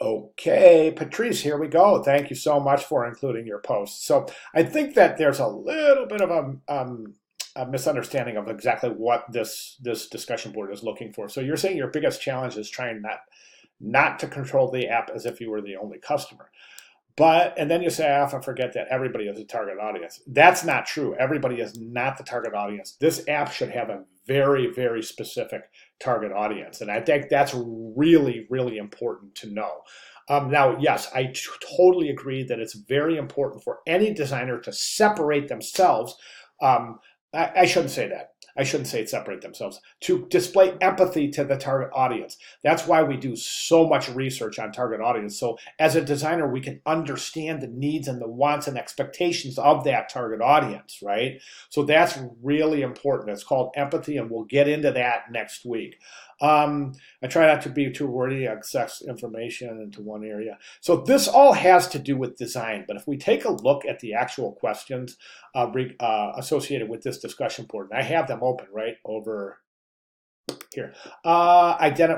Okay, Patrice, here we go. Thank you so much for including your post. So I think that there's a little bit of a misunderstanding of exactly what this discussion board is looking for. So you're saying your biggest challenge is trying not to control the app as if you were the only customer. And then you say, I often forget that everybody is a target audience. That's not true. Everybody is not the target audience. This app should have a very, very specific target audience. And I think that's really, really important to know. Now, yes, I totally agree that it's very important for any designer to separate themselves. I shouldn't say that. I shouldn't say separate themselves, to display empathy to the target audience. That's why we do so much research on target audience. So as a designer, we can understand the needs and the wants and expectations of that target audience, right? So that's really important. It's called empathy, and we'll get into that next week. I try not to be too wordy, access information into one area. So this all has to do with design, but if we take a look at the actual questions associated with this discussion board, and I have them open right over here.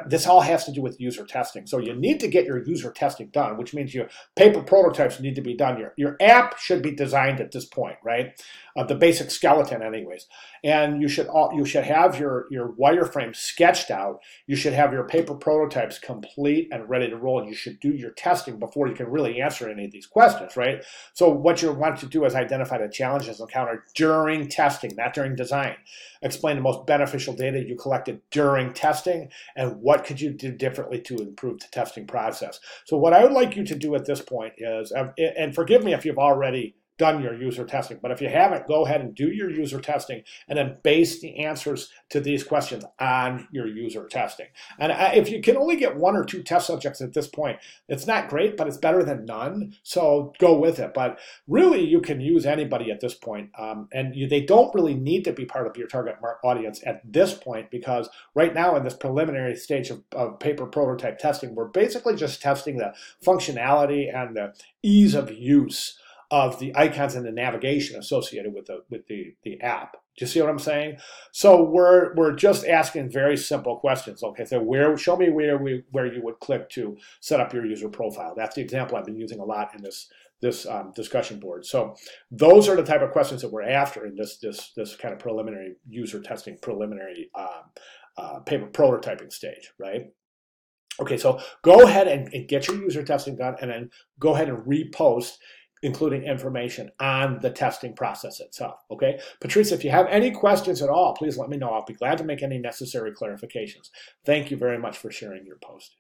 This all has to do with user testing. So you need to get your user testing done, which means your paper prototypes need to be done. Your app should be designed at this point, right? The basic skeleton anyways. And you should have your wireframe sketched out. You should have your paper prototypes complete and ready to roll. You should do your testing before you can really answer any of these questions, right? So what you want to do is identify the challenges encountered during testing, not during design. Explain the most beneficial data you collected during testing and what could you do differently to improve the testing process. So what I would like you to do at this point is, and forgive me if you've already done your user testing, but if you haven't, go ahead and do your user testing and then base the answers to these questions on your user testing. And if you can only get one or two test subjects at this point, it's not great, but it's better than none. So go with it. But really, you can use anybody at this point. They don't really need to be part of your target audience at this point, because right now in this preliminary stage of paper prototype testing, we're basically just testing the functionality and the ease of use of the icons and the navigation associated with the app. Do you see what I'm saying? So we're just asking very simple questions. Okay, so show me where you would click to set up your user profile. That's the example I've been using a lot in this discussion board. So those are the type of questions that we're after in this kind of preliminary user testing, preliminary paper prototyping stage, right? Okay, so go ahead and get your user testing done, and then go ahead and repost, including information on the testing process itself, okay? Patrice, if you have any questions at all, please let me know. I'll be glad to make any necessary clarifications. Thank you very much for sharing your post.